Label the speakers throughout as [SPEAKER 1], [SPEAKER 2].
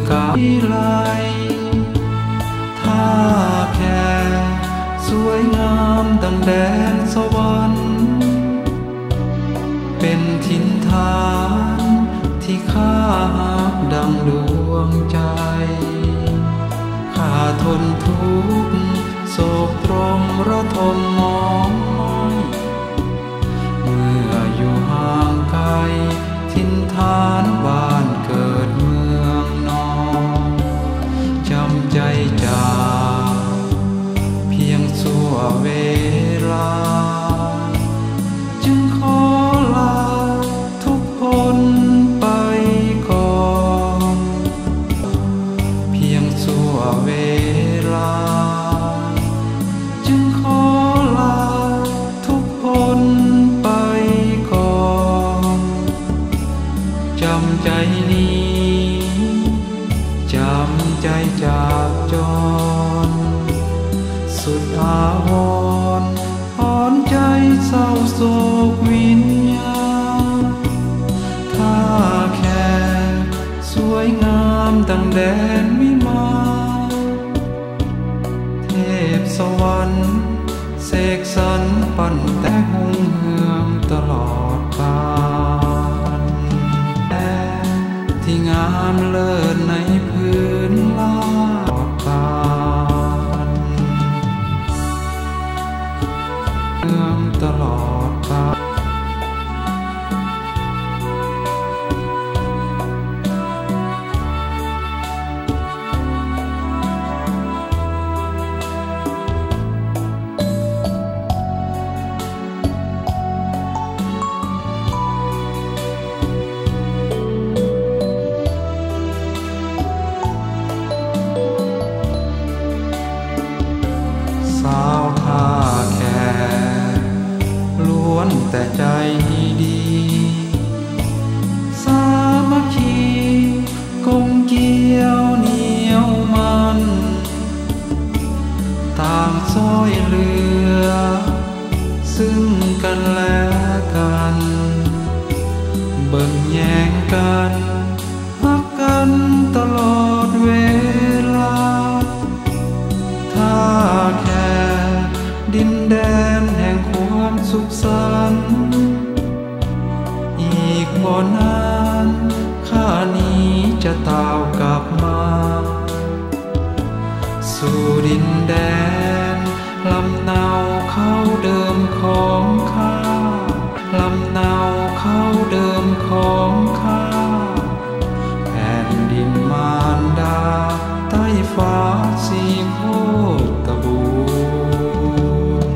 [SPEAKER 1] กาวิไลท่าแค่สวยงามดังแดนสวรรค์เป็นถิ่นฐานที่ข้าดังดวงใจข้าทนทุกข์โศกตรมระทมมองเมื่ออยู่ห่างไกลถิ่นฐานบ้านเกิดเมืองนอนจำใจจากเพียงชั่วเวลาจึงขอลาทุกคนไปก่อนเพียงชั่วเวลาจึงขอลาทุกคนไปก่อนจำใจนี้จำใจจากจรสุดอาวรณ์ถอนใจเศร้าโศกวิญญาณถ้าแค่สวยงามดังแดนวิมานเทพสวรรค์เสกสรรปั้นแต่หงเหือมตลอดกาลแต่ที่งามเลิศในพื้นลาดกาลเหือมตลอดกาลสาวท่าแค่ล้วนแต่ใจดีสามัคคีกลมเกลี่ยวเหนียวมันต่างช่วยเหลือซึ่งกันและกันเบิ่งแย่งกันรักกันตลอดเวลาถ้าแค่ดินแดนแห่งความสุขสันต์อีกบ่นานข้านี้จะตาวกลับมาสู่ดินแดนลำเนาเข้าเดิมของข้าลำเนาเข้าเดิมของข้าแผ่นดินมารดาใต้ฟ้าสีโคตบูรณ์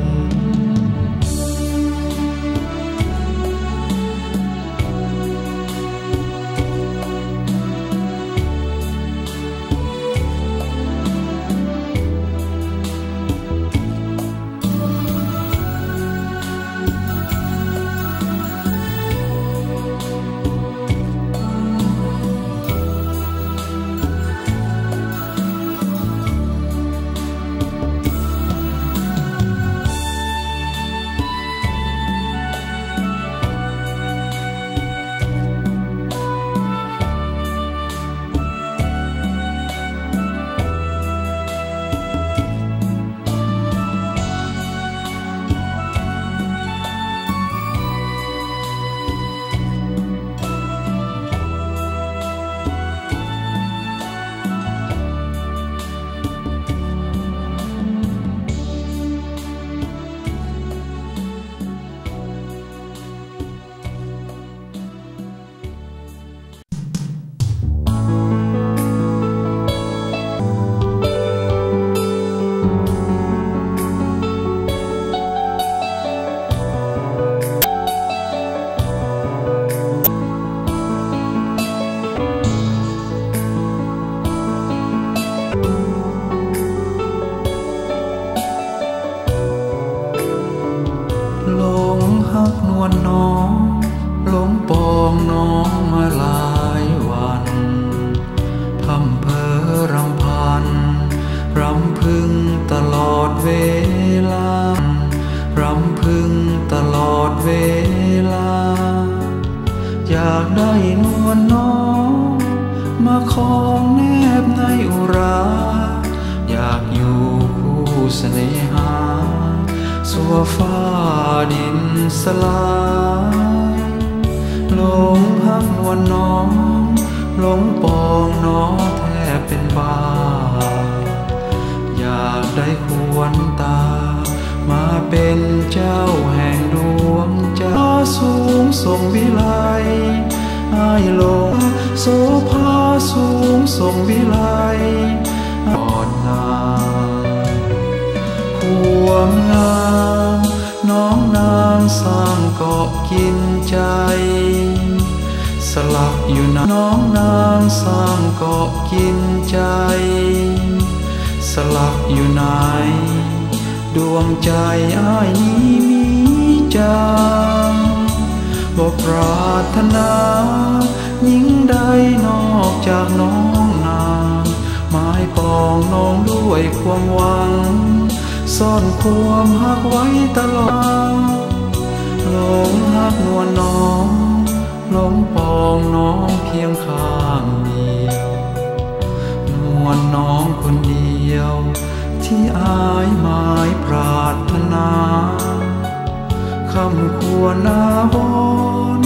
[SPEAKER 1] องแนบในอุราอยากอยู่คู่เสน่หาสัวฟ้าดินสลายหลงหักวันน้องหลงปองน้องแทบเป็นบ้าอยากได้ควรตามาเป็นเจ้าแห่งดวงใจสูงส่งวิไลอ้ายลงโสภาสูงส่งวิไลอ่อนงามความงามน้องนางสร้างเกาะกินใจสลักอยู่นะน้องนางสร้างเกาะกินใจสลักอยู่ไหนดวงใจอ้ายนี้มีจังบ่ปรารถนายิ่งใดนอกจากน้องนางหมายปองน้องด้วยความหวังซ่อนความหักไว้ตลอดหลงหักนวลน้องหลงปองน้องเพียงข้างเดียวนวลน้องคนเดียวที่อ้ายหมายปรารถนาคำควรอาบอน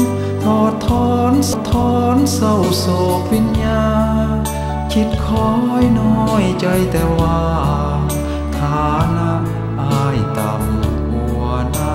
[SPEAKER 1] ทอดถอนสะท้อนเศร้าโศกวิญญาคิดคอยน้อยใจแต่ว่าฐานะอ้ายต่ำหัวหน้า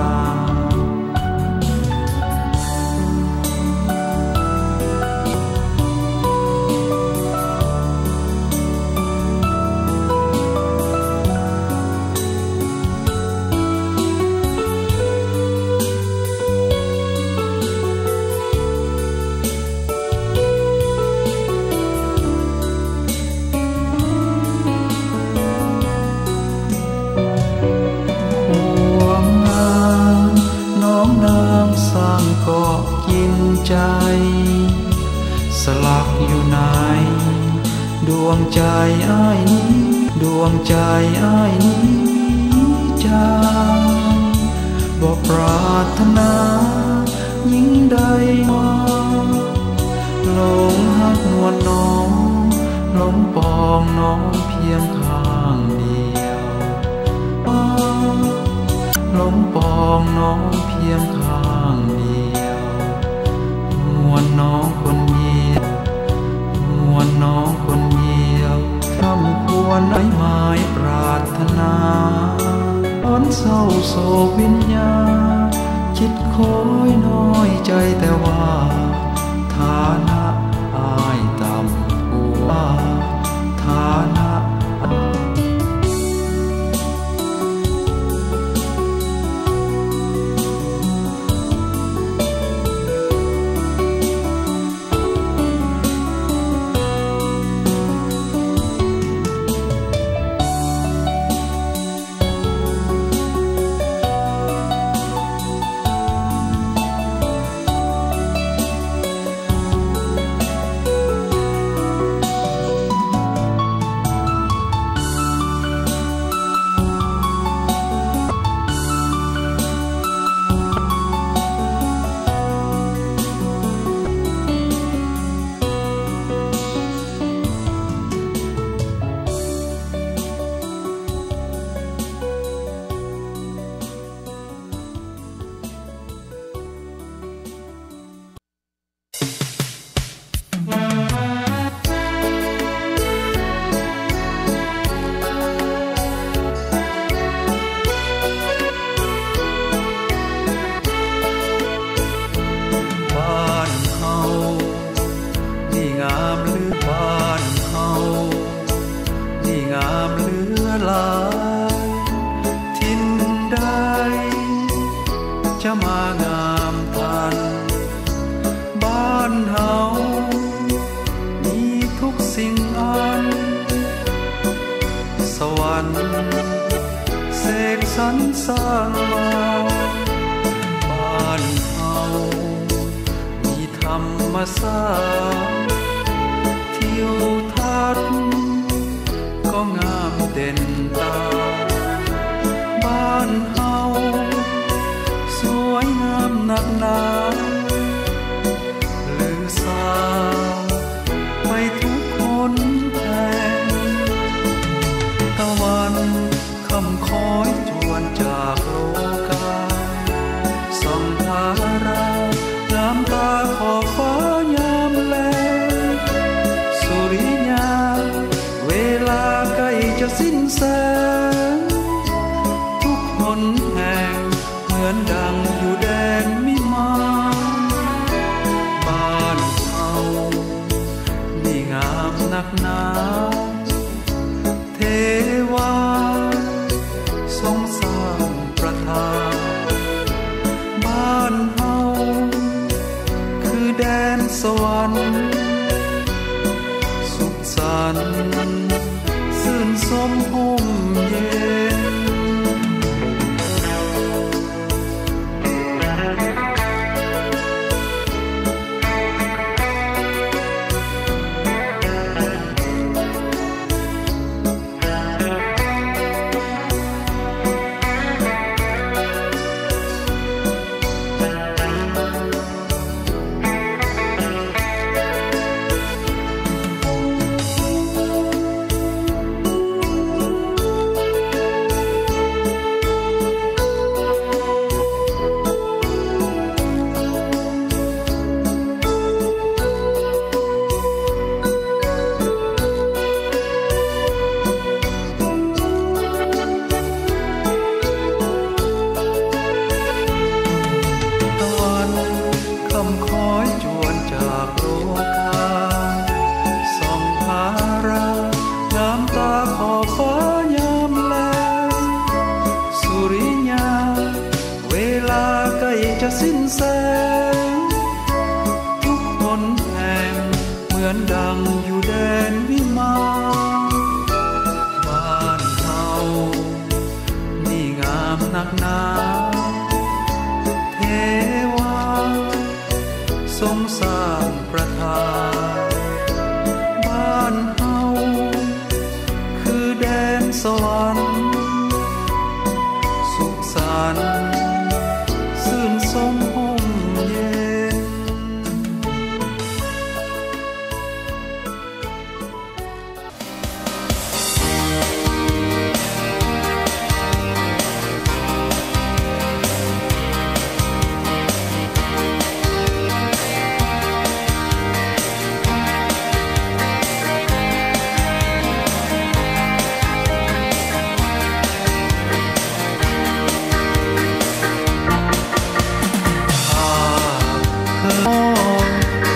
[SPEAKER 1] สร้างเกาะกินใจสลักอยู่ไหนดวงใจอ้ายนี้ดวงใจอ้ายนี้ใจบ่ปรารถนายิ่งใดมาหลงหักนวลน้องหลงปองน้องเพียงข้างเดียวหลงปองน้องเพียงข้างเดียวนวลน้องคนเดียวนวลน้องคนเดียวคำควรไอ้หมายปรารถนาร้อนเศร้าโศกวิญญาคิดคอยน้อยใจแต่ว่าฐานะอ้ายต่ำกว่าฐานะจะมางามทันบ้านเฮามีทุกสิ่งอันสวรรค์เสกสรรสร้างมาบ้านเฮามีธรรมศาสตร์ทิวทัศน์ก็งามเด่นตาบ้านเฮาสวยงามนักหนาลือสาไปทุกคน แสงทุกหนแห่งเหมือนดังอยู่แดนมิมานบ้านเฮานี่งามนักหนาเทวาทรงสร้างประทานบ้านเฮาคือแดนสวรรค์สุขสันต์ชื่นสมห่มเย็นคอยจวนจากโลกาส่องพาราน้ำตาขอบฟ้ายามแลสุริยาเวลาใกล้จะสิ้นแสงทุกคนแห่งเหมือนดังอยู่แดนวิมานบ้านเฮานี่งามนักหนาเทวาทรงสร้างประทานบ้านเฮาคือแดนสวรรค์สุขสันต์ชื่นสมห่มเย็น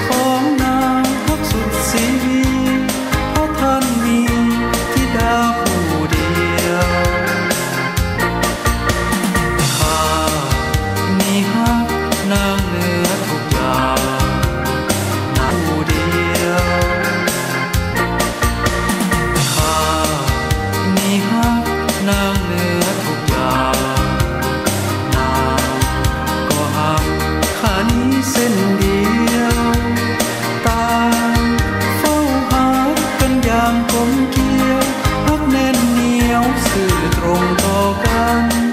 [SPEAKER 1] ของนางทักสุดสีวีเพราะท่านมีธิดาผู้เดียวข้านี่ฮักนางเหนือทุกอย่างนางผู้เดียวข้านี่ฮักนางเหนือทุกอย่างนางก็ฮักข้านี้เส้นเดียวตามเฝ้าหากันอย่างกลมเกลียวฮักแน่นเหนียวสื่อตรงต่อกัน